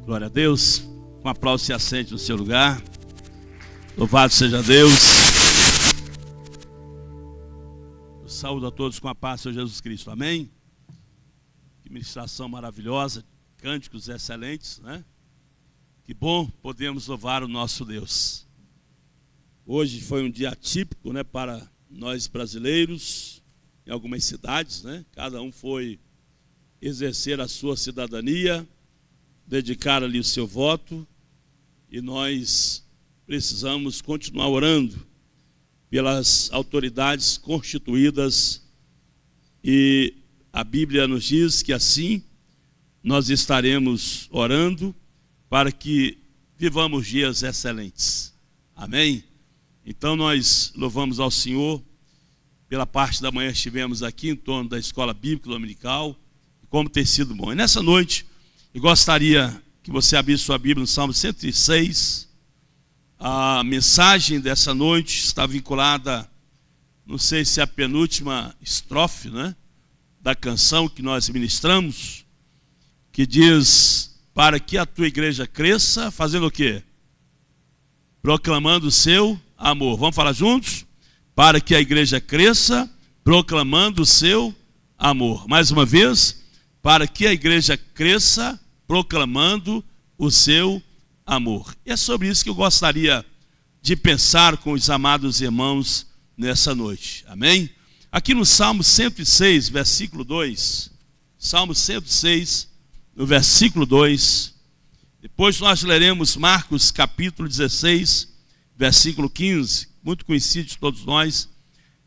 Glória a Deus. Com aplauso se assente no seu lugar. Louvado seja Deus. Eu saúdo a todos com a paz do Senhor Jesus Cristo. Amém? Que ministração maravilhosa, cânticos excelentes, né? Que bom podemos louvar o nosso Deus. Hoje foi um dia atípico, né, para nós brasileiros, em algumas cidades, né? Cada um foi exercer a sua cidadania, dedicar ali o seu voto, e nós precisamos continuar orando pelas autoridades constituídas, e a Bíblia nos diz que assim nós estaremos orando para que vivamos dias excelentes. Amém? Então nós louvamos ao Senhor. Pela parte da manhã estivemos aqui em torno da escola bíblica dominical, como tem sido bom. E nessa noite eu gostaria que você abrisse sua Bíblia no Salmo 106. A mensagem dessa noite está vinculada, não sei se é a penúltima estrofe, né, da canção que nós ministramos, que diz: para que a tua igreja cresça, fazendo o quê? Proclamando o seu amor. Vamos falar juntos? Para que a igreja cresça, proclamando o seu amor. Mais uma vez, para que a igreja cresça, proclamando o seu amor. E é sobre isso que eu gostaria de pensar com os amados irmãos nessa noite. Amém? Aqui no Salmo 106, versículo 2. Salmo 106, no versículo 2. Depois nós leremos Marcos capítulo 16, versículo 15, muito conhecido de todos nós.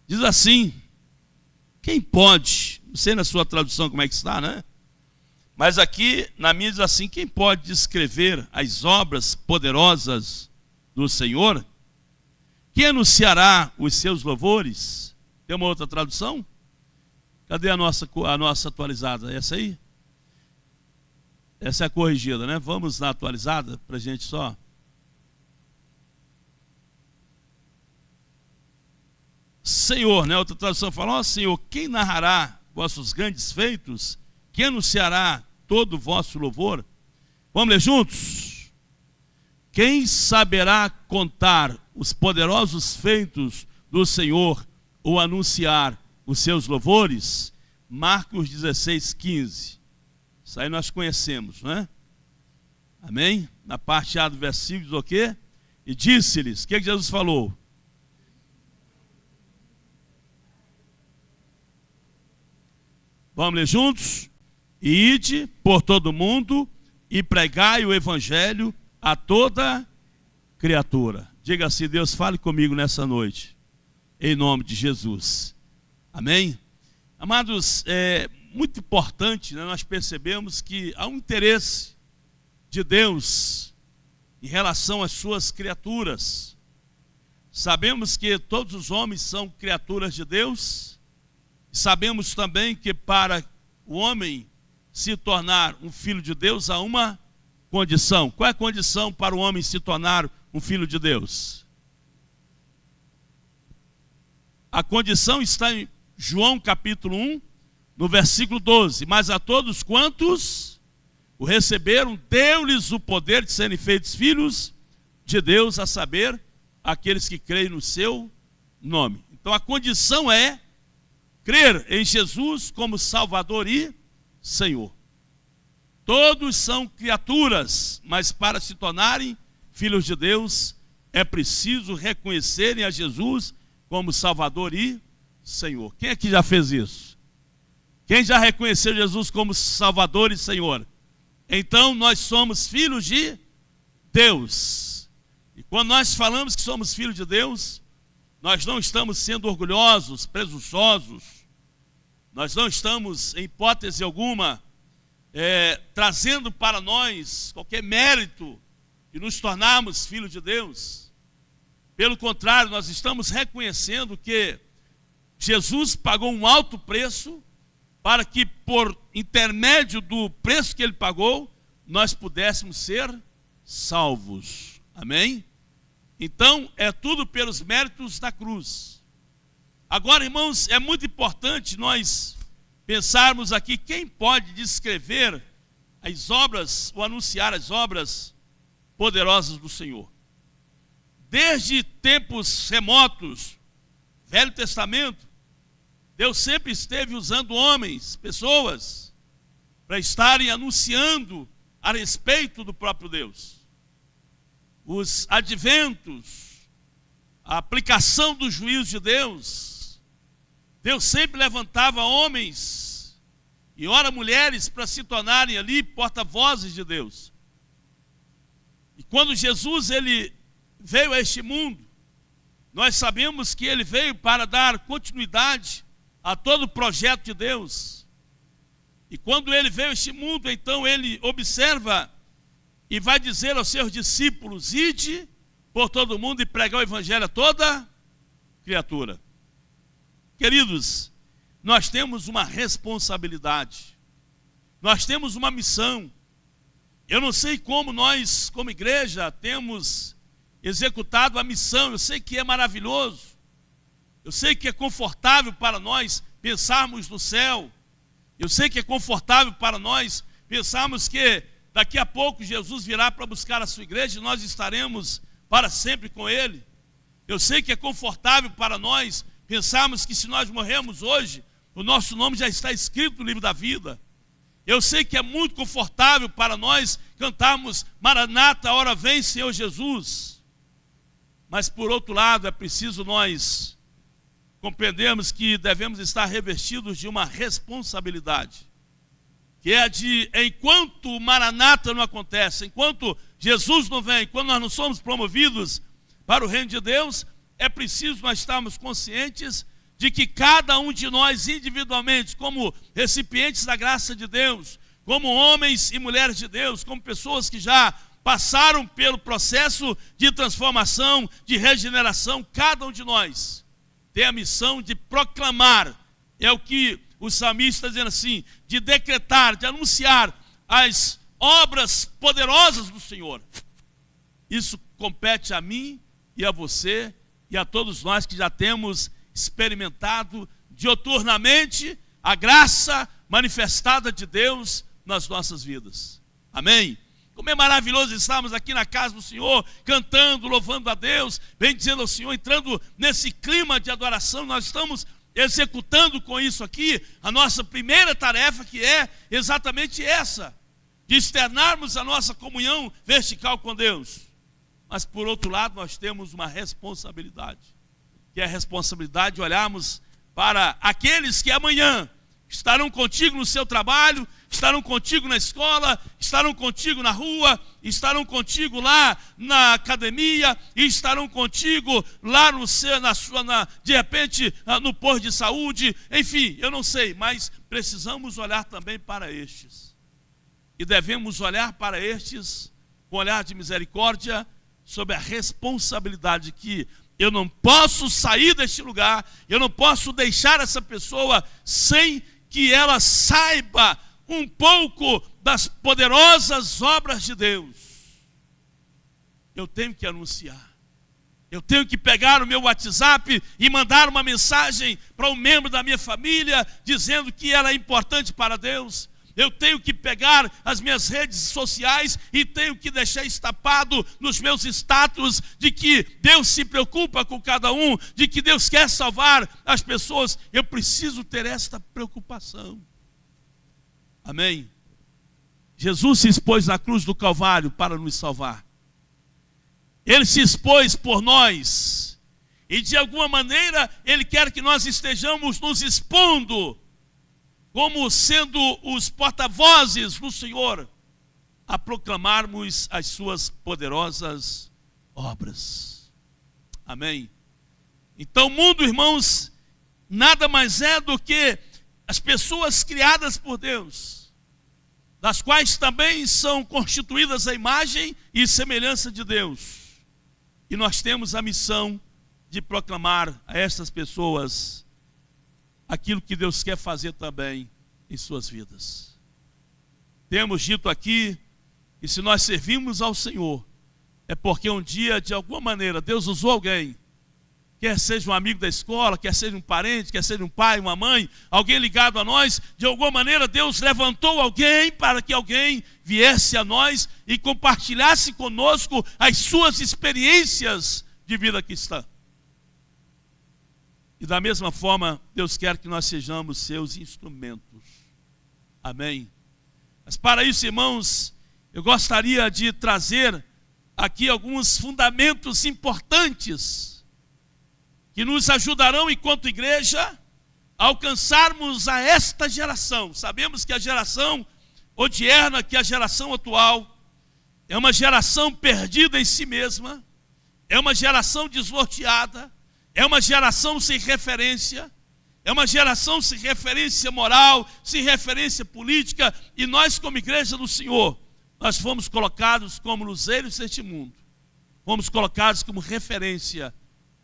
Diz assim: quem pode, não sei na sua tradução como é que está, né? Mas aqui na minha diz assim: quem pode descrever as obras poderosas do Senhor? Quem anunciará os seus louvores? Tem uma outra tradução? Cadê a nossa atualizada? Essa aí? Essa é a corrigida, né? Vamos na atualizada para a gente só. Senhor, né? Outra tradução fala: ó Senhor, quem narrará vossos grandes feitos? Quem anunciará todo o vosso louvor? Vamos ler juntos? Quem saberá contar os poderosos feitos do Senhor ou anunciar os seus louvores? Marcos 16, 15. Isso aí nós conhecemos, não é? Amém? Na parte A do versículo diz o quê? E disse-lhes, o que Jesus falou? Vamos ler juntos? E ide por todo mundo e pregai o evangelho a toda criatura. Diga assim: Deus, fale comigo nessa noite, em nome de Jesus. Amém? Amados, é muito importante, né? Nós percebemos que há um interesse de Deus em relação às suas criaturas. Sabemos que todos os homens são criaturas de Deus. Sabemos também que para o homem se tornar um filho de Deus há uma condição. Qual é a condição para o homem se tornar um filho de Deus? A condição está em João capítulo 1, no versículo 12. Mas a todos quantos o receberam, deu-lhes o poder de serem feitos filhos de Deus, a saber, aqueles que creem no seu nome. Então a condição é crer em Jesus como Salvador e Senhor. Todos são criaturas, mas para se tornarem filhos de Deus, é preciso reconhecerem a Jesus como Salvador e Senhor. Quem aqui já fez isso? Quem já reconheceu Jesus como Salvador e Senhor? Então nós somos filhos de Deus. E quando nós falamos que somos filhos de Deus, nós não estamos sendo orgulhosos, presunçosos. Nós não estamos, em hipótese alguma, trazendo para nós qualquer mérito de nos tornarmos filhos de Deus. Pelo contrário, nós estamos reconhecendo que Jesus pagou um alto preço para que, por intermédio do preço que ele pagou, nós pudéssemos ser salvos. Amém? Então, é tudo pelos méritos da cruz. Agora, irmãos, é muito importante nós pensarmos aqui quem pode descrever as obras, ou anunciar as obras poderosas do Senhor. Desde tempos remotos, Velho Testamento, Deus sempre esteve usando homens, pessoas, para estarem anunciando a respeito do próprio Deus. Os adventos, a aplicação do juízo de Deus, Deus sempre levantava homens e ora mulheres para se tornarem ali porta-vozes de Deus. E quando Jesus ele veio a este mundo, nós sabemos que ele veio para dar continuidade a todo o projeto de Deus. E quando ele veio a este mundo, então ele observa e vai dizer aos seus discípulos: ide por todo o mundo e pregar o evangelho a toda criatura. Queridos, nós temos uma responsabilidade, nós temos uma missão. Eu não sei como nós, como igreja, temos executado a missão. Eu sei que é maravilhoso, eu sei que é confortável para nós pensarmos no céu, eu sei que é confortável para nós pensarmos que daqui a pouco Jesus virá para buscar a sua igreja e nós estaremos para sempre com ele. Eu sei que é confortável para nós pensarmos que se nós morrermos hoje, o nosso nome já está escrito no livro da vida. Eu sei que é muito confortável para nós cantarmos Maranata, ora vem Senhor Jesus. Mas por outro lado é preciso nós compreendermos que devemos estar revestidos de uma responsabilidade, que é de, enquanto o Maranata não acontece, enquanto Jesus não vem, quando nós não somos promovidos para o reino de Deus, é preciso nós estarmos conscientes de que cada um de nós individualmente, como recipientes da graça de Deus, como homens e mulheres de Deus, como pessoas que já passaram pelo processo de transformação, de regeneração, cada um de nós tem a missão de proclamar, é o que o salmista está dizendo assim, de decretar, de anunciar as obras poderosas do Senhor. Isso compete a mim e a você e a todos nós que já temos experimentado diuturnamente a graça manifestada de Deus nas nossas vidas. Amém? Como é maravilhoso estarmos aqui na casa do Senhor, cantando, louvando a Deus, bendizendo ao Senhor, entrando nesse clima de adoração. Nós estamos executando com isso aqui a nossa primeira tarefa, que é exatamente essa, de externarmos a nossa comunhão vertical com Deus. Mas por outro lado nós temos uma responsabilidade, que é a responsabilidade de olharmos para aqueles que amanhã estarão contigo no seu trabalho, estarão contigo na escola, estarão contigo na rua, estarão contigo lá na academia, e estarão contigo lá no seu, de repente no posto de saúde, enfim, eu não sei, mas precisamos olhar também para estes. E devemos olhar para estes com olhar de misericórdia, sob a responsabilidade que eu não posso sair deste lugar, eu não posso deixar essa pessoa sem que ela saiba um pouco das poderosas obras de Deus. Eu tenho que anunciar. Eu tenho que pegar o meu WhatsApp e mandar uma mensagem para um membro da minha família, dizendo que ela é importante para Deus. Eu tenho que pegar as minhas redes sociais e tenho que deixar estampado nos meus status de que Deus se preocupa com cada um, de que Deus quer salvar as pessoas. Eu preciso ter esta preocupação. Amém? Jesus se expôs na cruz do Calvário para nos salvar. Ele se expôs por nós. E de alguma maneira Ele quer que nós estejamos nos expondo como sendo os porta-vozes do Senhor, a proclamarmos as suas poderosas obras. Amém? Então o mundo, irmãos, nada mais é do que as pessoas criadas por Deus, das quais também são constituídas a imagem e semelhança de Deus. E nós temos a missão de proclamar a essas pessoas aquilo que Deus quer fazer também em suas vidas. Temos dito aqui que se nós servimos ao Senhor, é porque um dia, de alguma maneira, Deus usou alguém quer seja um amigo da escola, quer seja um parente, quer seja um pai, uma mãe, alguém ligado a nós, de alguma maneira Deus levantou alguém para que alguém viesse a nós e compartilhasse conosco as suas experiências de vida cristã. E da mesma forma, Deus quer que nós sejamos seus instrumentos. Amém? Mas para isso, irmãos, eu gostaria de trazer aqui alguns fundamentos importantes que nos ajudarão, enquanto igreja, a alcançarmos a esta geração. Sabemos que a geração odierna, que a geração atual, é uma geração perdida em si mesma, é uma geração desnorteada, é uma geração sem referência, é uma geração sem referência moral, sem referência política, e nós, como igreja do Senhor, nós fomos colocados como luzeiros deste mundo, fomos colocados como referência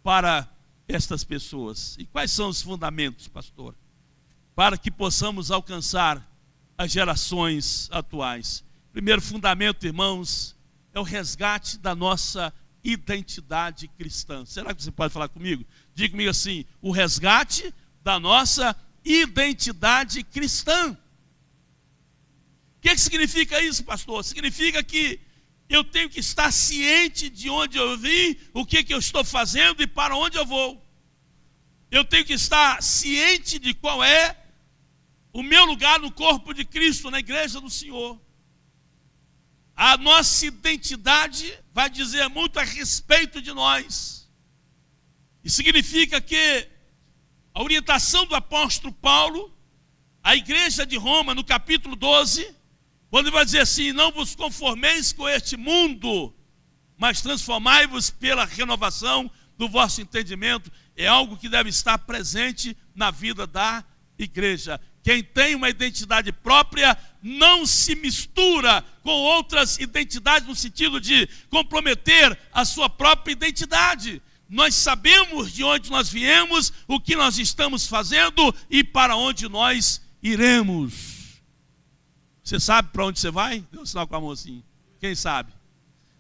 para estas pessoas. E quais são os fundamentos, pastor, para que possamos alcançar as gerações atuais? Primeiro fundamento, irmãos, é o resgate da nossa identidade cristã. Será que você pode falar comigo? Diga comigo assim: o resgate da nossa identidade cristã. O que significa isso, pastor? Significa que eu tenho que estar ciente de onde eu vim, o que eu estou fazendo e para onde eu vou. Eu tenho que estar ciente de qual é o meu lugar no corpo de Cristo, na igreja do Senhor. A nossa identidade vai dizer muito a respeito de nós. E significa que a orientação do apóstolo Paulo, à igreja de Roma, no capítulo 12, quando ele vai dizer assim: não vos conformeis com este mundo, mas transformai-vos pela renovação do vosso entendimento, é algo que deve estar presente na vida da igreja. Quem tem uma identidade própria não se mistura com outras identidades, no sentido de comprometer a sua própria identidade. Nós sabemos de onde nós viemos, o que nós estamos fazendo e para onde nós iremos. Você sabe para onde você vai? Dê um sinal com a mão assim. Quem sabe?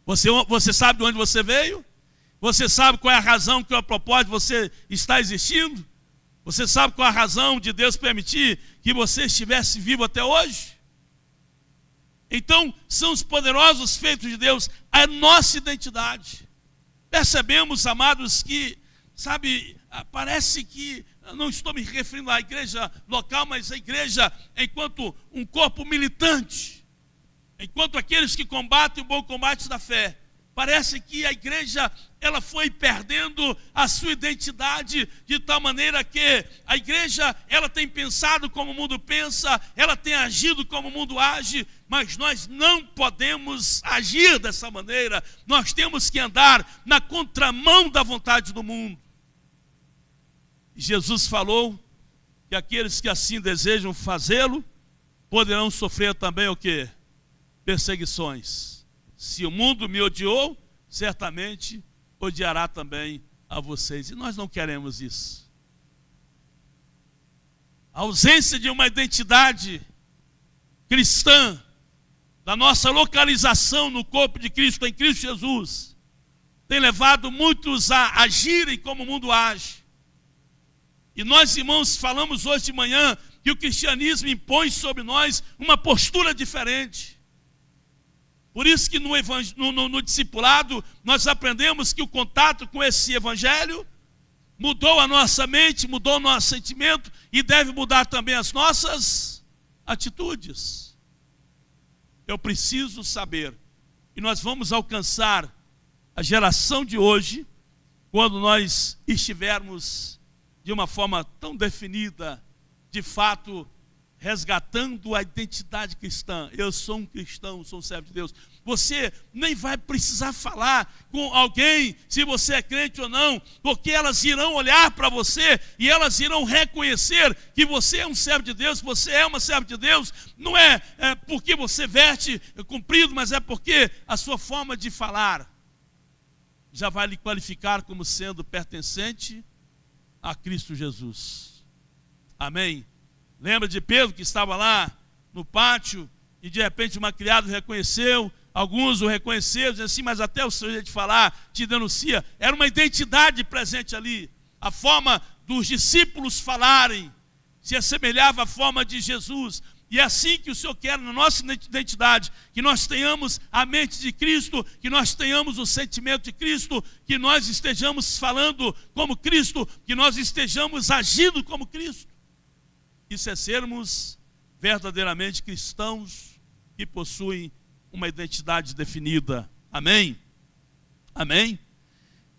Você sabe de onde você veio? Você sabe qual é a razão, qual é o propósito de você estar existindo? Você sabe qual é a razão de Deus permitir que você estivesse vivo até hoje? Então, são os poderosos feitos de Deus, a nossa identidade. Percebemos, amados, que, sabe, parece que, não estou me referindo à igreja local, mas à igreja enquanto um corpo militante, enquanto aqueles que combatem o bom combate da fé. Parece que a igreja, ela foi perdendo a sua identidade, de tal maneira que a igreja, ela tem pensado como o mundo pensa, ela tem agido como o mundo age, mas nós não podemos agir dessa maneira. Nós temos que andar na contramão da vontade do mundo. Jesus falou que aqueles que assim desejam fazê-lo, poderão sofrer também o quê? Perseguições. Se o mundo me odiou, certamente odiará também a vocês. E nós não queremos isso. A ausência de uma identidade cristã, da nossa localização no corpo de Cristo, em Cristo Jesus, tem levado muitos a agirem como o mundo age. E nós, irmãos, falamos hoje de manhã que o cristianismo impõe sobre nós uma postura diferente. Por isso que no discipulado nós aprendemos que o contato com esse evangelho mudou a nossa mente, mudou o nosso sentimento e deve mudar também as nossas atitudes. Eu preciso saber, e nós vamos alcançar a geração de hoje, quando nós estivermos de uma forma tão definida, de fato, resgatando a identidade cristã. Eu sou um cristão, sou um servo de Deus. Você nem vai precisar falar com alguém se você é crente ou não, porque elas irão olhar para você e elas irão reconhecer que você é um servo de Deus, você é uma serva de Deus. Não é porque você veste comprido, mas é porque a sua forma de falar já vai lhe qualificar como sendo pertencente a Cristo Jesus. Amém? Lembra de Pedro que estava lá no pátio e de repente uma criada reconheceu alguns o reconheceram, dizem assim, mas até o seu jeito de falar te denuncia. Era uma identidade presente ali. A forma dos discípulos falarem se assemelhava à forma de Jesus. E é assim que o Senhor quer na nossa identidade, que nós tenhamos a mente de Cristo, que nós tenhamos o sentimento de Cristo, que nós estejamos falando como Cristo, que nós estejamos agindo como Cristo. Isso é sermos verdadeiramente cristãos que possuem uma identidade definida. Amém? Amém?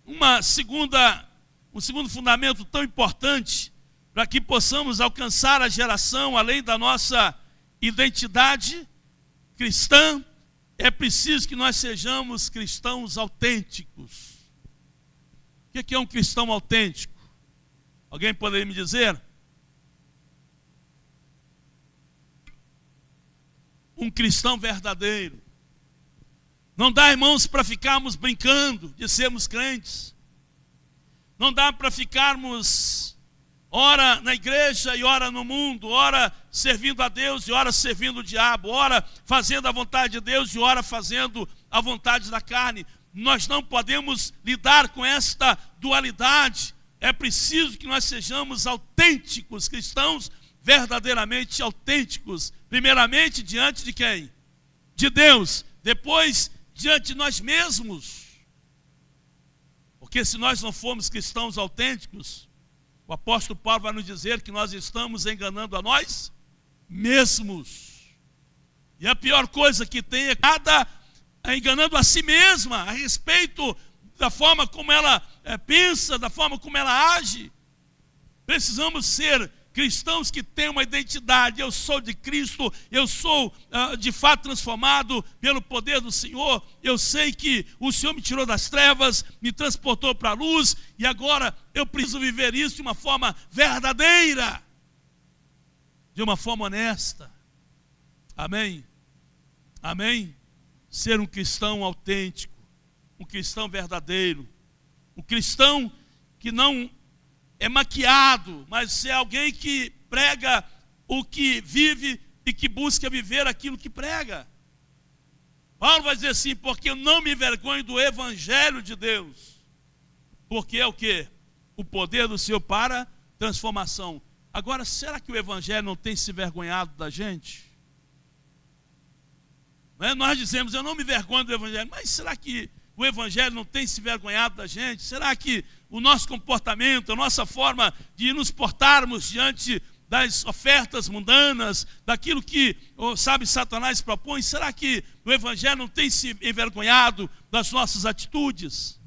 Um segundo fundamento tão importante para que possamos alcançar a geração além da nossa identidade cristã, é preciso que nós sejamos cristãos autênticos. O que é um cristão autêntico? Alguém poderia me dizer? Um cristão verdadeiro. Não dá, irmãos, para ficarmos brincando de sermos crentes. Não dá para ficarmos ora na igreja e ora no mundo, ora servindo a Deus e ora servindo o diabo, ora fazendo a vontade de Deus e ora fazendo a vontade da carne. Nós não podemos lidar com esta dualidade. É preciso que nós sejamos autênticos, cristãos verdadeiramente autênticos. Primeiramente diante de quem? De Deus. Depois diante de nós mesmos. Porque se nós não formos cristãos autênticos, o apóstolo Paulo vai nos dizer que nós estamos enganando a nós mesmos. E a pior coisa que tem é cada enganando a si mesma a respeito da forma como ela pensa, da forma como ela age. Precisamos ser cristãos que têm uma identidade. Eu sou de Cristo, eu sou de fato transformado pelo poder do Senhor. Eu sei que o Senhor me tirou das trevas, me transportou para a luz, e agora eu preciso viver isso de uma forma verdadeira, de uma forma honesta. Amém? Amém? Ser um cristão autêntico, um cristão verdadeiro, um cristão que não é maquiado, mas é alguém que prega o que vive e que busca viver aquilo que prega. Paulo vai dizer assim, porque eu não me envergonho do evangelho de Deus, porque é o quê? O poder do Senhor para transformação. Agora, será que o evangelho não tem se envergonhado da gente? Não é? Nós dizemos, eu não me envergonho do evangelho, mas será que o evangelho não tem se envergonhado da gente? Será que o nosso comportamento, a nossa forma de nos portarmos diante das ofertas mundanas, daquilo que, sabe, Satanás propõe, será que o evangelho não tem se envergonhado das nossas atitudes?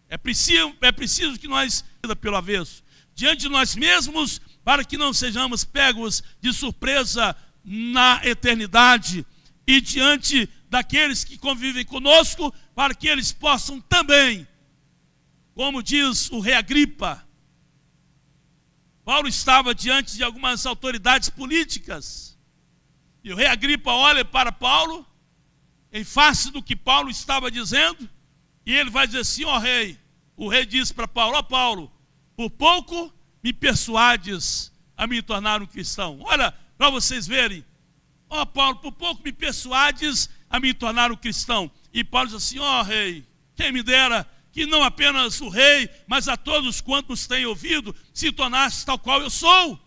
É preciso que nós, pelo avesso, diante de nós mesmos, para que não sejamos pegos de surpresa na eternidade, e diante daqueles que convivem conosco, para que eles possam também, como diz o rei Agripa, Paulo estava diante de algumas autoridades políticas, e o rei Agripa olha para Paulo, em face do que Paulo estava dizendo, e ele vai dizer assim, ó rei, o rei diz para Paulo, ó Paulo, por pouco me persuades a me tornar um cristão. Olha, para vocês verem, ó Paulo, por pouco me persuades a me tornar um cristão. E Paulo diz assim, ó rei, quem me dera que não apenas o rei, mas a todos quantos têm ouvido, se tornasse tal qual eu sou.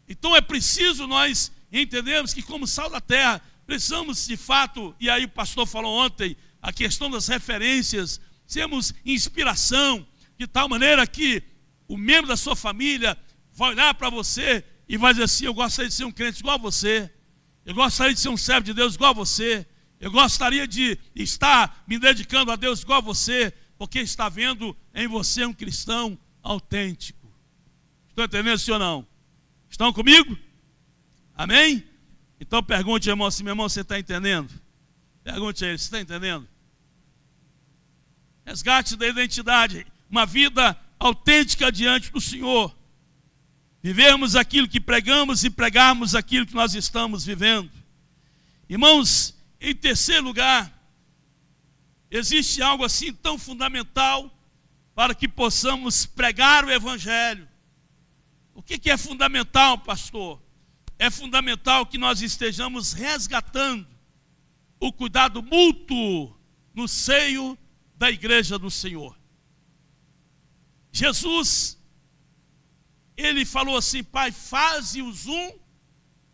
Então é preciso nós entendermos que como sal da terra, precisamos de fato, e aí o pastor falou ontem, a questão das referências, sermos inspiração, de tal maneira que o membro da sua família vai olhar para você e vai dizer assim, eu gostaria de ser um crente igual a você, eu gostaria de ser um servo de Deus igual a você, eu gostaria de estar me dedicando a Deus igual a você, porque está vendo em você um cristão autêntico. Estão entendendo, sim ou não? Estão comigo? Amém? Então pergunte, irmão, se meu irmão, você está entendendo? Pergunte a ele, você está entendendo? Resgate da identidade, uma vida autêntica diante do Senhor. Vivermos aquilo que pregamos e pregarmos aquilo que nós estamos vivendo. Irmãos, em terceiro lugar, existe algo assim tão fundamental para que possamos pregar o Evangelho. O que é fundamental, pastor? É fundamental que nós estejamos resgatando o cuidado mútuo no seio da igreja do Senhor. Jesus, ele falou assim: Pai, faze-os um,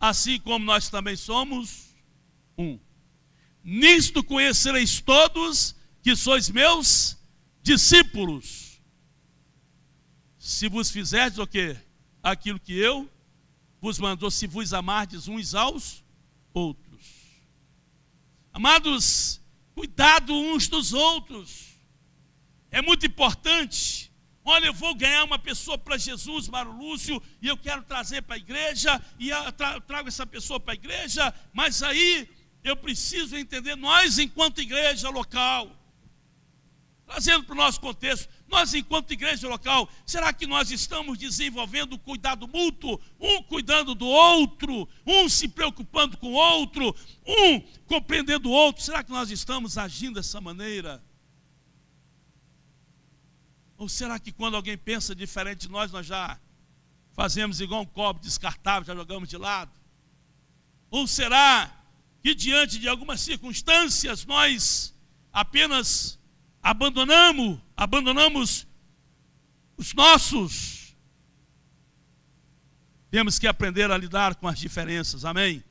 assim como nós também somos um. Nisto conhecereis todos que sois meus discípulos, se vos fizerdes o quê? Aquilo que eu vos mandou, se vos amardes uns aos outros. Amados, cuidado uns dos outros. É muito importante. Olha, eu vou ganhar uma pessoa para Jesus, Mário Lúcio, e eu quero trazer para a igreja, e eu trago essa pessoa para a igreja, mas aí eu preciso entender, nós enquanto igreja local, trazendo para o nosso contexto, nós enquanto igreja local, será que nós estamos desenvolvendo o cuidado mútuo, um cuidando do outro, um se preocupando com o outro, um compreendendo o outro? Será que nós estamos agindo dessa maneira? Ou será que quando alguém pensa diferente de nós, nós já fazemos igual um copo descartável, já jogamos de lado? Ou será que diante de algumas circunstâncias nós apenas abandonamos os nossos? Temos que aprender a lidar com as diferenças, amém?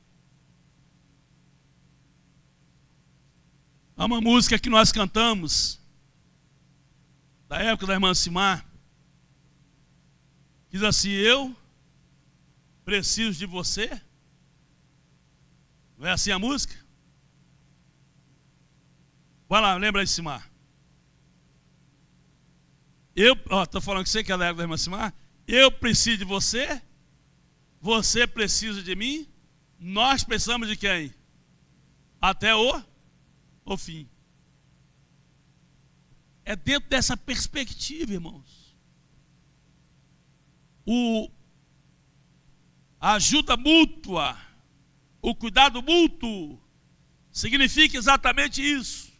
Há uma música que nós cantamos, da época da irmã Simar, diz assim: eu preciso de você. Não é assim a música? Vai lá, lembra aí, Simar. Estou falando que você que é da época da irmã Simar. Eu preciso de você, você precisa de mim, nós precisamos de quem? Até o fim. É dentro dessa perspectiva, irmãos. A ajuda mútua, o cuidado mútuo, significa exatamente isso.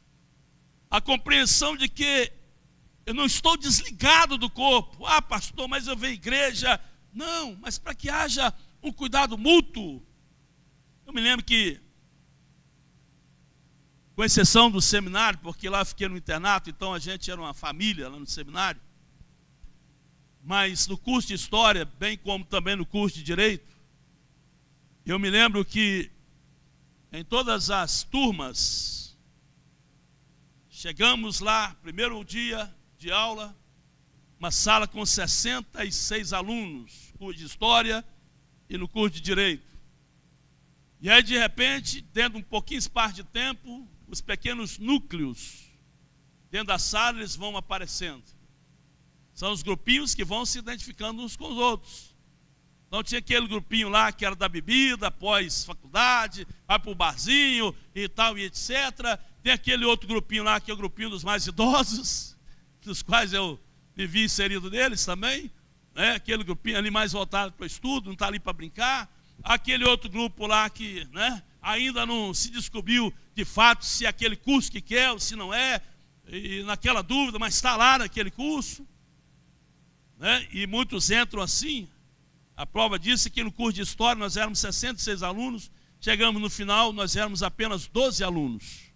A compreensão de que eu não estou desligado do corpo. Ah, pastor, mas eu venho à igreja. Não, mas para que haja um cuidado mútuo. Eu me lembro que, com exceção do seminário, porque lá eu fiquei no internato, então a gente era uma família lá no seminário, mas no curso de História, bem como também no curso de Direito, eu me lembro que em todas as turmas, chegamos lá, primeiro dia de aula, uma sala com 66 alunos, curso de História e no curso de Direito. E aí, de repente, dentro de um pouquinho espaço de tempo, os pequenos núcleos dentro da sala, eles vão aparecendo. São os grupinhos que vão se identificando uns com os outros. Então tinha aquele grupinho lá que era da bebida, após faculdade, vai para o barzinho e tal e etc. Tem aquele outro grupinho lá que é o grupinho dos mais idosos, dos quais eu vivi inserido neles também, né? Aquele grupinho ali mais voltado para o estudo, não está ali para brincar. Aquele outro grupo lá que, né, ainda não se descobriu de fato se é aquele curso que quer ou se não é, e naquela dúvida, mas está lá naquele curso, né? E muitos entram assim. A prova disso é que no curso de História nós éramos 66 alunos, chegamos no final, nós éramos apenas 12 alunos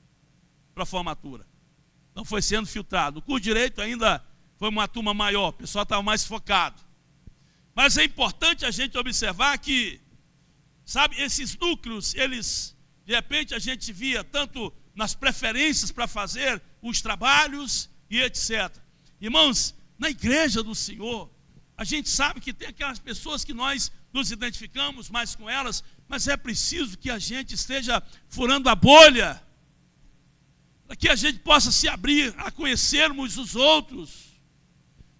para a formatura. Então foi sendo filtrado. O curso de Direito ainda foi uma turma maior, o pessoal estava mais focado. Mas é importante a gente observar que, sabe, esses núcleos, eles, de repente a gente via tanto nas preferências para fazer os trabalhos e etc. Irmãos, na igreja do Senhor, a gente sabe que tem aquelas pessoas que nós nos identificamos mais com elas, mas é preciso que a gente esteja furando a bolha, para que a gente possa se abrir a conhecermos os outros.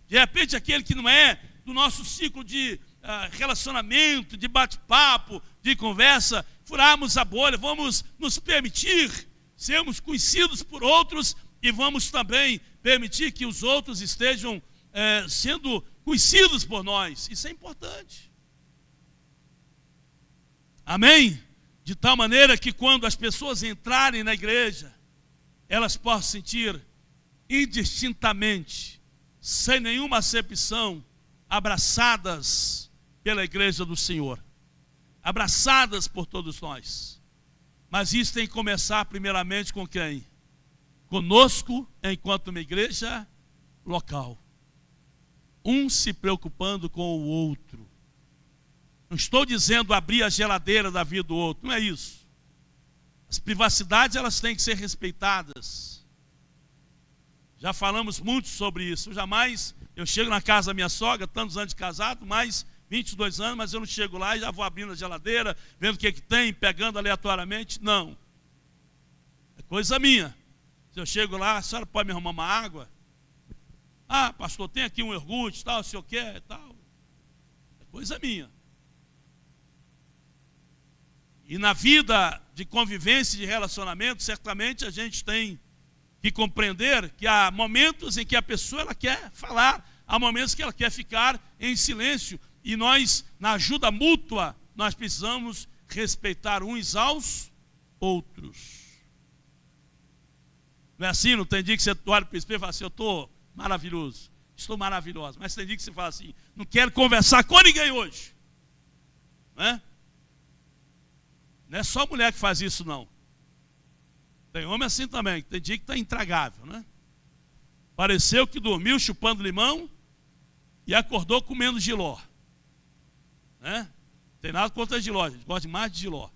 De repente, aquele que não é do nosso ciclo de relacionamento, de bate-papo, de conversa, furarmos a bolha, vamos nos permitir sermos conhecidos por outros e vamos também permitir que os outros estejam sendo conhecidos por nós. Isso é importante. Amém? De tal maneira que quando as pessoas entrarem na igreja, elas possam sentir indistintamente, sem nenhuma acepção, abraçadas pela igreja do Senhor, abraçadas por todos nós. Mas isso tem que começar primeiramente com quem? Conosco, enquanto uma igreja local. Um se preocupando com o outro. Não estou dizendo abrir a geladeira da vida do outro, não é isso. As privacidades, elas têm que ser respeitadas. Já falamos muito sobre isso. Eu chego na casa da minha sogra, tantos anos de casado, mais 22 anos, mas eu não chego lá e já vou abrindo a geladeira, vendo o que tem, pegando aleatoriamente. Não. É coisa minha. Se eu chego lá, a senhora pode me arrumar uma água? Ah, pastor, tem aqui um iogurte, tal, o senhor quer, tal. É coisa minha. E na vida de convivência e de relacionamento, certamente a gente tem que compreender que há momentos em que a pessoa ela quer falar, há momentos que ela quer ficar em silêncio. E nós, na ajuda mútua, nós precisamos respeitar uns aos outros. Não é assim? Não tem dia que você olha para o espelho e fala assim, eu estou maravilhoso, estou maravilhosa. Mas tem dia que você fala assim, não quero conversar com ninguém hoje. Não é? Não é só mulher que faz isso, não. Tem homem assim também, tem dia que está intragável, né? Pareceu que dormiu chupando limão e acordou comendo jiló. Né? Tem nada contra jiló, a gente gosta mais de jiló.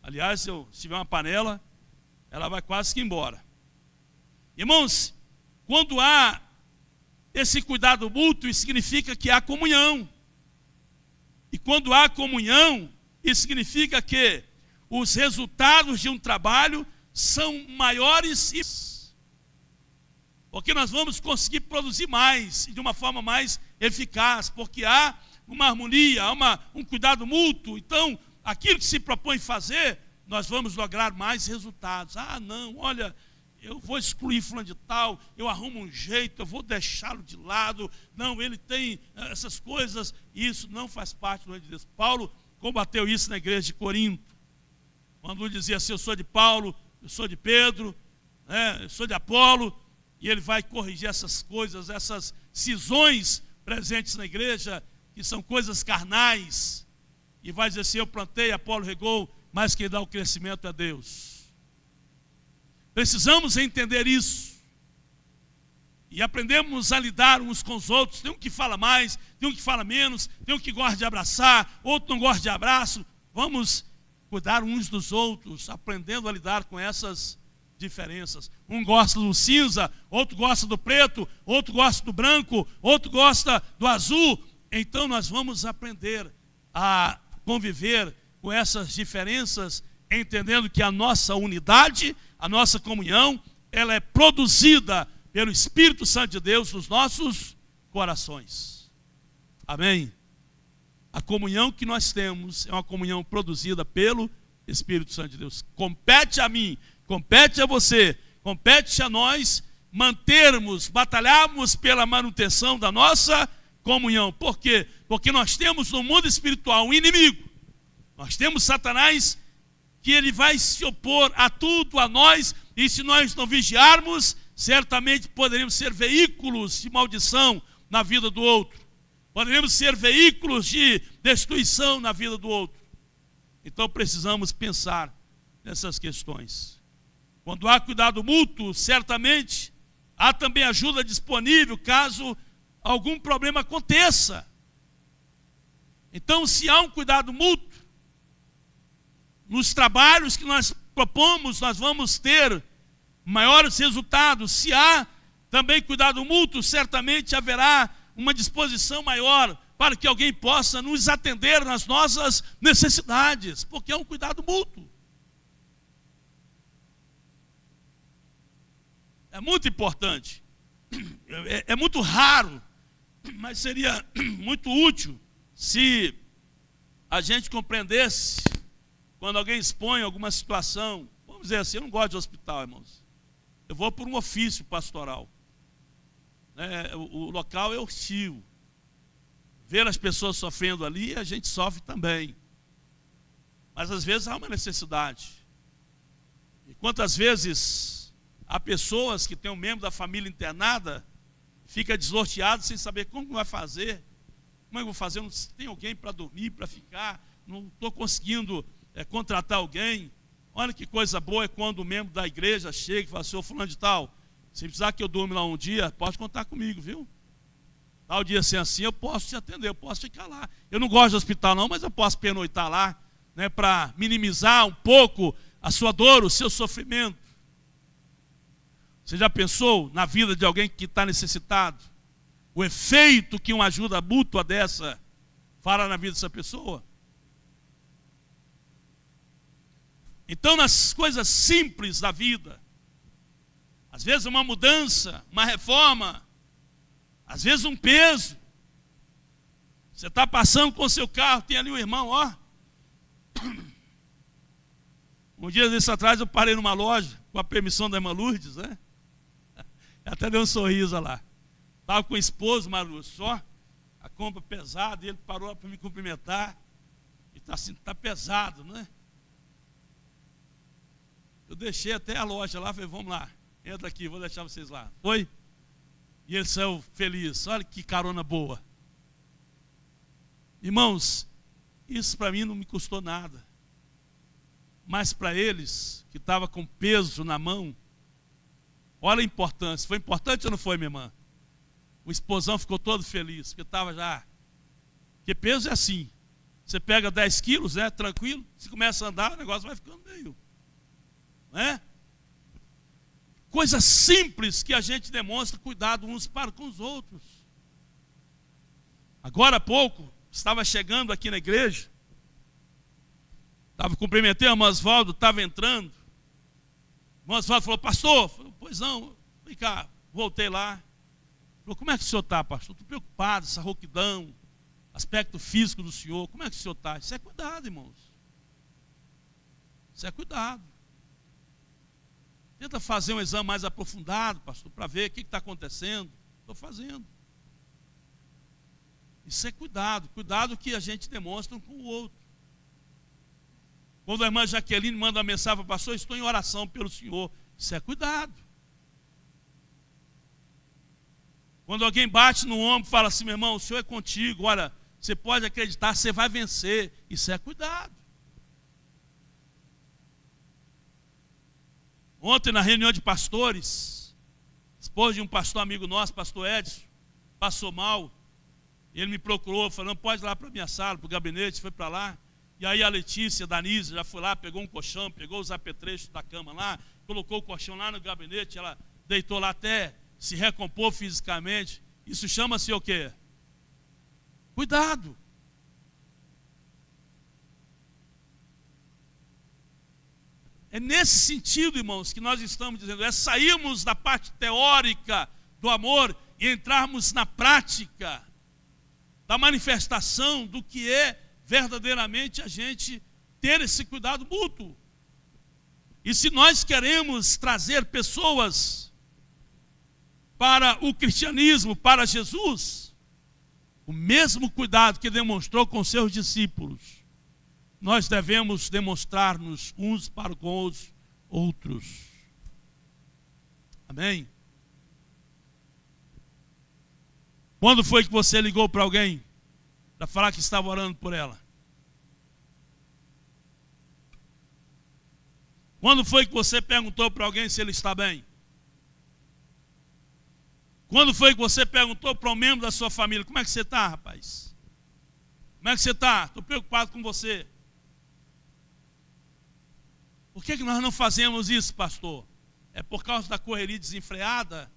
Aliás, se tiver uma panela, ela vai quase que embora. Irmãos, quando há esse cuidado mútuo, isso significa que há comunhão. E quando há comunhão, isso significa que os resultados de um trabalho são maiores, porque nós vamos conseguir produzir mais e de uma forma mais eficaz, porque há uma harmonia, há um cuidado mútuo. Então, aquilo que se propõe fazer, nós vamos lograr mais resultados. Ah, não, olha, eu vou excluir fulano de tal, eu arrumo um jeito, eu vou deixá-lo de lado. Não, ele tem essas coisas, e isso não faz parte do reino de Deus. Paulo combateu isso na igreja de Corinto, quando ele dizia assim, eu sou de Paulo, eu sou de Pedro, eu sou de Apolo, e ele vai corrigir essas coisas, essas cisões presentes na igreja, que são coisas carnais, e vai dizer assim, eu plantei, Apolo regou, mas quem dá o crescimento é Deus. Precisamos entender isso, e aprendemos a lidar uns com os outros. Tem um que fala mais, tem um que fala menos, tem um que gosta de abraçar, outro não gosta de abraço. Vamos cuidar uns dos outros, aprendendo a lidar com essas diferenças. Um gosta do cinza, outro gosta do preto, outro gosta do branco, outro gosta do azul. Então nós vamos aprender a conviver com essas diferenças, entendendo que a nossa unidade, a nossa comunhão, ela é produzida pelo Espírito Santo de Deus nos nossos corações. Amém? A comunhão que nós temos é uma comunhão produzida pelo Espírito Santo de Deus. Compete a mim, compete a você, compete a nós mantermos, batalharmos pela manutenção da nossa comunhão. Por quê? Porque nós temos no mundo espiritual um inimigo. Nós temos Satanás, que ele vai se opor a tudo, a nós, e se nós não vigiarmos, certamente poderemos ser veículos de maldição na vida do outro. Poderemos ser veículos de destruição na vida do outro. Então precisamos pensar nessas questões. Quando há cuidado mútuo, certamente há também ajuda disponível caso algum problema aconteça. Então, se há um cuidado mútuo, nos trabalhos que nós propomos, nós vamos ter maiores resultados. Se há também cuidado mútuo, certamente haverá uma disposição maior para que alguém possa nos atender nas nossas necessidades, porque é um cuidado mútuo. É muito importante, é muito raro, mas seria muito útil se a gente compreendesse quando alguém expõe alguma situação. Vamos dizer assim, eu não gosto de hospital, irmãos. Eu vou por um ofício pastoral. O local é hostil. Ver as pessoas sofrendo ali, a gente sofre também. Mas às vezes há uma necessidade. E quantas vezes há pessoas que têm um membro da família internada, fica desnorteado sem saber como vai fazer. Como é que eu vou fazer? Não tem alguém para dormir, para ficar. Não estou conseguindo contratar alguém. Olha que coisa boa é quando o membro da igreja chega e fala, senhor fulano de tal, se precisar que eu durma lá um dia, pode contar comigo, viu? Tal dia assim, eu posso te atender, eu posso ficar lá. Eu não gosto de hospital não, mas eu posso pernoitar lá, né, para minimizar um pouco a sua dor, o seu sofrimento. Você já pensou na vida de alguém que está necessitado? O efeito que uma ajuda mútua dessa fará na vida dessa pessoa? Então, nas coisas simples da vida, às vezes uma mudança, uma reforma, às vezes um peso. Você está passando com o seu carro, tem ali um irmão, ó. Um dia desse atrás eu parei numa loja, com a permissão da irmã Lourdes, né? Até deu um sorriso lá. Estava com o esposo, Marúcio, só a compra pesada, e ele parou para me cumprimentar. E está assim, está pesado, né? Eu deixei até a loja lá, falei, vamos lá, entra aqui, vou deixar vocês lá. Foi? E ele saiu feliz, olha que carona boa. Irmãos, isso para mim não me custou nada. Mas para eles, que estavam com peso na mão, olha a importância. Foi importante ou não foi, minha irmã? O esposão ficou todo feliz, porque estava já... Porque peso é assim, você pega 10 quilos, né, tranquilo, se começa a andar, o negócio vai ficando meio... Né? Coisas simples que a gente demonstra cuidado uns para com os outros. Agora há pouco, estava chegando aqui na igreja, cumprimentei o irmão Osvaldo, estava entrando. O irmão Osvaldo falou, pastor, falei, pois não, vem cá, voltei lá. Falou, como é que o senhor está, pastor? Estou preocupado, essa rouquidão, aspecto físico do senhor, como é que o senhor está? Isso é cuidado, irmãos. Isso é cuidado. Tenta fazer um exame mais aprofundado, pastor, para ver o que está acontecendo. Estou fazendo. Isso é cuidado, cuidado que a gente demonstra um com o outro. Quando a irmã Jaqueline manda uma mensagem para o pastor, estou em oração pelo senhor. Isso é cuidado. Quando alguém bate no ombro e fala assim, meu irmão, o senhor é contigo, olha, você pode acreditar, você vai vencer. Isso é cuidado. Ontem, na reunião de pastores, esposa de um pastor amigo nosso, pastor Edson, passou mal. Ele me procurou, falando, pode ir lá para a minha sala, para o gabinete, foi para lá. E aí a Letícia, da Nise, já foi lá, pegou um colchão, pegou os apetrechos da cama lá, colocou o colchão lá no gabinete, ela deitou lá até se recompor fisicamente. Isso chama-se o quê? Cuidado. É nesse sentido, irmãos, que nós estamos dizendo, é sairmos da parte teórica do amor e entrarmos na prática da manifestação do que é verdadeiramente a gente ter esse cuidado mútuo. E se nós queremos trazer pessoas para o cristianismo, para Jesus, o mesmo cuidado que demonstrou com seus discípulos, nós devemos demonstrar-nos uns para com os outros. Amém? Quando foi que você ligou para alguém para falar que estava orando por ela? Quando foi que você perguntou para alguém se ele está bem? Quando foi que você perguntou para um membro da sua família, como é que você está, rapaz? Como é que você está? Estou preocupado com você. Por que nós não fazemos isso, pastor? É por causa da correria desenfreada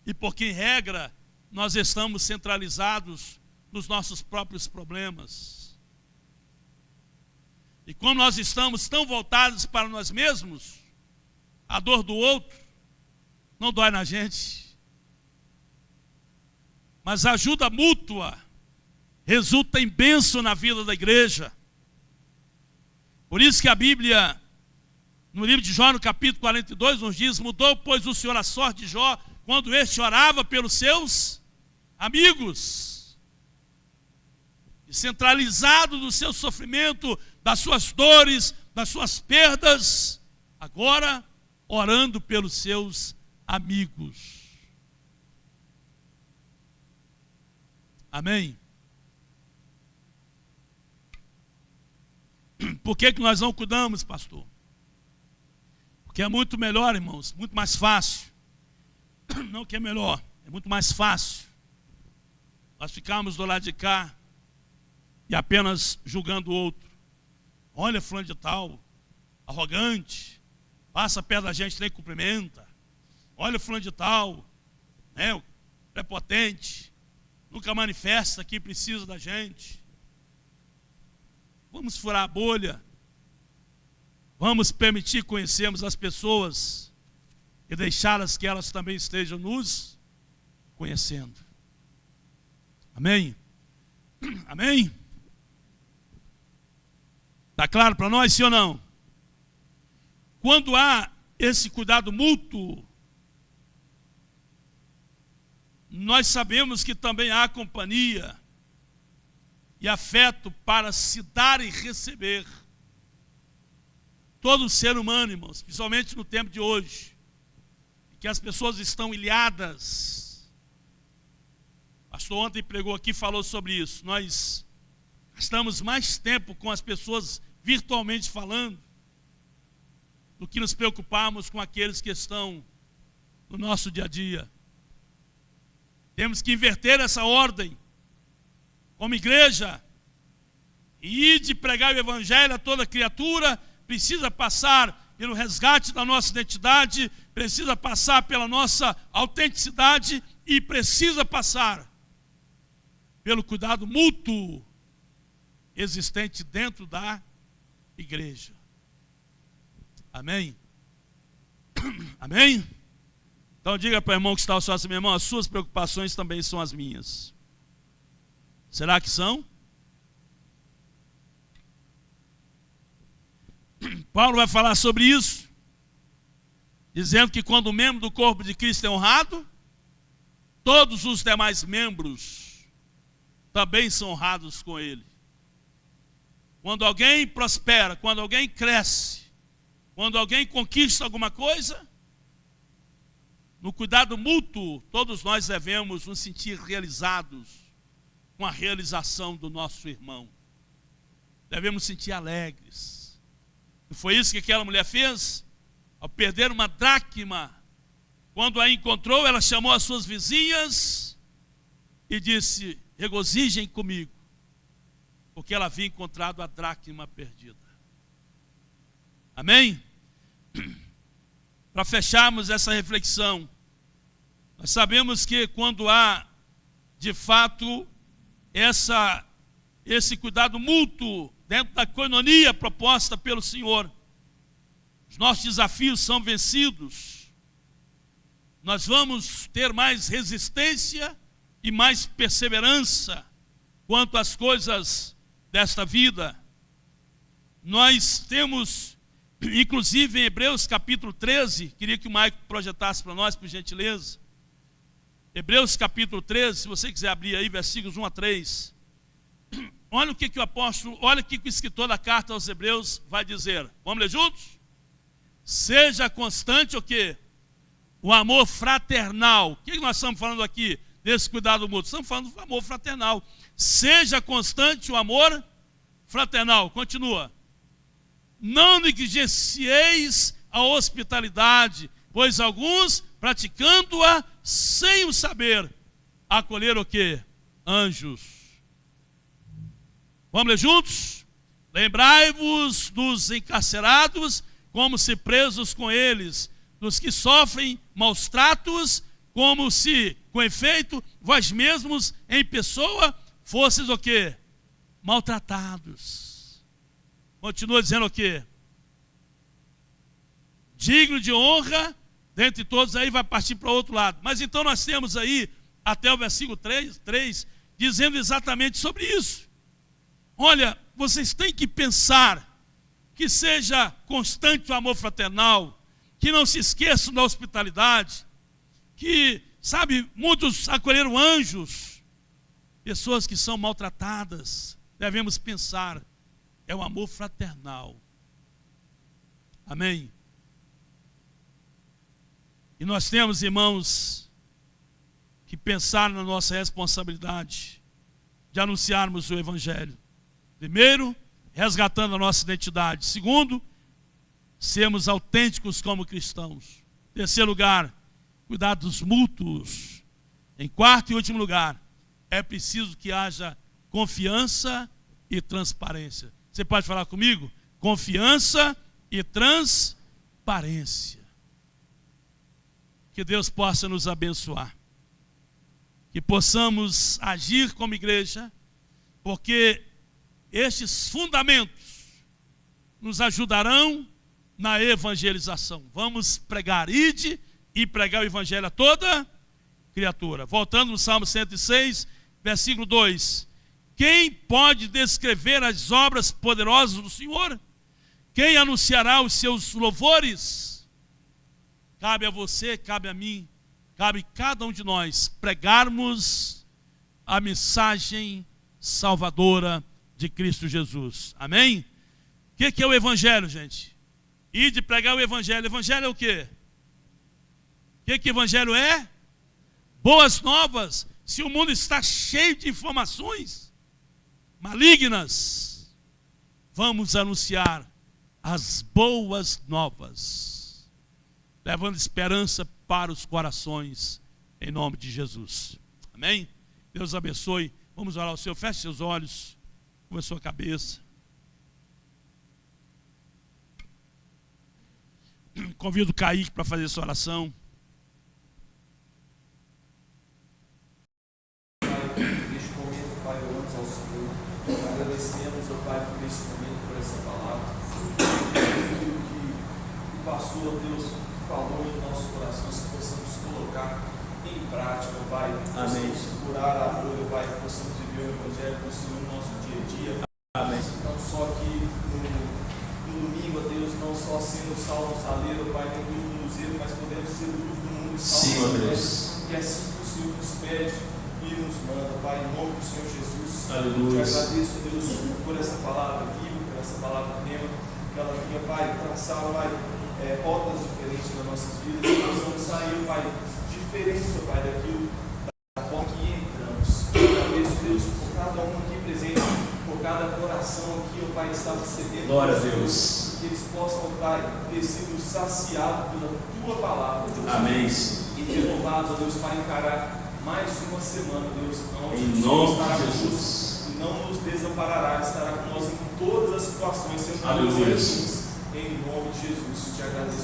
e porque, em regra, nós estamos centralizados nos nossos próprios problemas. E como nós estamos tão voltados para nós mesmos, a dor do outro não dói na gente. Mas a ajuda mútua resulta em bênção na vida da igreja. Por isso que a Bíblia, no livro de Jó, no capítulo 42, nos diz, mudou, pois, o Senhor a sorte de Jó, quando este orava pelos seus amigos. E centralizado do seu sofrimento, das suas dores, das suas perdas, agora orando pelos seus amigos. Amém? Por que nós não cuidamos, pastor? Porque é muito melhor, irmãos, muito mais fácil. Não que é melhor, é muito mais fácil nós ficarmos do lado de cá e apenas julgando o outro. Olha fulano de tal, arrogante, passa perto da gente, nem cumprimenta. Olha fulano de tal, né, prepotente, nunca manifesta que precisa da gente. Vamos furar a bolha. Vamos permitir conhecermos as pessoas e deixá-las que elas também estejam nos conhecendo. Amém? Amém? Está claro para nós, sim ou não? Quando há esse cuidado mútuo, nós sabemos que também há companhia e afeto para se dar e receber. Todo ser humano, irmãos, principalmente no tempo de hoje, que as pessoas estão ilhadas. O pastor ontem pregou aqui e falou sobre isso. Nós gastamos mais tempo com as pessoas virtualmente falando do que nos preocuparmos com aqueles que estão no nosso dia a dia. Temos que inverter essa ordem como igreja e ir de pregar o evangelho a toda criatura. Precisa passar pelo resgate da nossa identidade, precisa passar pela nossa autenticidade e precisa passar pelo cuidado mútuo existente dentro da igreja. Amém? Amém? Então diga para o irmão que está ao seu lado, meu irmão, as suas preocupações também são as minhas. Será que são? Paulo vai falar sobre isso, dizendo que quando o membro do corpo de Cristo é honrado, todos os demais membros também são honrados com ele. Quando alguém prospera, quando alguém cresce, quando alguém conquista alguma coisa, no cuidado mútuo, todos nós devemos nos sentir realizados com a realização do nosso irmão. Devemos sentir alegres. E foi isso que aquela mulher fez, ao perder uma dracma. Quando a encontrou, ela chamou as suas vizinhas e disse: regozijem comigo, porque ela havia encontrado a dracma perdida. Amém? Para fecharmos essa reflexão, nós sabemos que quando há, de fato, esse cuidado mútuo dentro da coinonia proposta pelo Senhor, os nossos desafios são vencidos. Nós vamos ter mais resistência e mais perseverança quanto às coisas desta vida. Nós temos, inclusive em Hebreus capítulo 13, queria que o Maico projetasse para nós, por gentileza. Hebreus capítulo 13, se você quiser abrir aí, versículos 1 a 3. Olha o que o apóstolo, olha o que o escritor da carta aos Hebreus vai dizer. Vamos ler juntos? Seja constante o quê? O amor fraternal. O que nós estamos falando aqui desse cuidado mútuo? Estamos falando do amor fraternal. Seja constante o amor fraternal. Continua. Não negligencieis a hospitalidade, pois alguns, praticando-a sem o saber, acolheram o quê? Anjos. Vamos ler juntos? Lembrai-vos dos encarcerados, como se presos com eles, dos que sofrem maus tratos, como se, com efeito, vós mesmos, em pessoa, fosseis o quê? Maltratados. Continua dizendo o quê? Digno de honra, dentre todos, aí vai partir para o outro lado. Mas então nós temos aí, até o versículo 3, dizendo exatamente sobre isso. Olha, vocês têm que pensar que seja constante o amor fraternal, que não se esqueçam da hospitalidade, que, sabe, muitos acolheram anjos, pessoas que são maltratadas. Devemos pensar, é o amor fraternal. Amém? E nós temos, irmãos, que pensar na nossa responsabilidade de anunciarmos o Evangelho. Primeiro, resgatando a nossa identidade. Segundo, sermos autênticos como cristãos. Terceiro lugar, cuidados mútuos. Em quarto e último lugar, é preciso que haja confiança e transparência. Você pode falar comigo? Confiança e transparência. Que Deus possa nos abençoar. Que possamos agir como igreja, porque estes fundamentos nos ajudarão na evangelização. Vamos pregar, ide e pregar o evangelho a toda criatura. Voltando no Salmo 106, versículo 2. Quem pode descrever as obras poderosas do Senhor? Quem anunciará os seus louvores? Cabe a você, cabe a mim, cabe a cada um de nós pregarmos a mensagem salvadora de Cristo Jesus. Amém? O que é o evangelho, gente? E de pregar o evangelho. Evangelho é o quê? O que evangelho é? Boas novas. Se o mundo está cheio de informações malignas, vamos anunciar as boas novas, levando esperança para os corações, em nome de Jesus. Amém? Deus abençoe. Vamos orar ao Senhor. Feche seus olhos, com a sua cabeça. Convido o Kaique para fazer sua oração. Neste momento, Pai, oramos ao Senhor. Agradecemos, ó Pai, por esse momento, por essa palavra. Aquilo que o pastor, Deus, falou em nossos corações, que possamos colocar em prática, ó Pai. Amém. Possamos curar a dor, ó Pai, que possamos viver o Evangelho do Senhor no nosso dia a dia. Amém. Não só que no domingo, ó Deus, não só sendo salvos a ler, ó Pai, nem luz do luzeiro, mas podemos ser luz do mundo e Sim, ó salvos a Deus. E assim que o Senhor nos pede e nos manda, Pai, em nome do Senhor Jesus. Aleluia. Te agradeço, Deus, por essa palavra viva, por essa palavra tema, que ela vinha, Pai, traçar, Pai, rotas diferentes nas nossas vidas, que possamos sair, Pai, diferentes, Pai, daquilo, da forma que entramos. Eu agradeço, Deus, por cada um aqui presente, por cada coração aqui, ó Pai, que está recebendo. Glória a Deus. Que eles possam, Pai, ter sido saciados pela Tua palavra, Deus. Amém. E renovados, ó Deus, para encarar mais uma semana, Deus, onde Em o Senhor nome estará de conosco Jesus. e não nos desamparará, estará conosco em todas as situações, sendo Aleluia. em nome de Jesus. Te agradeço.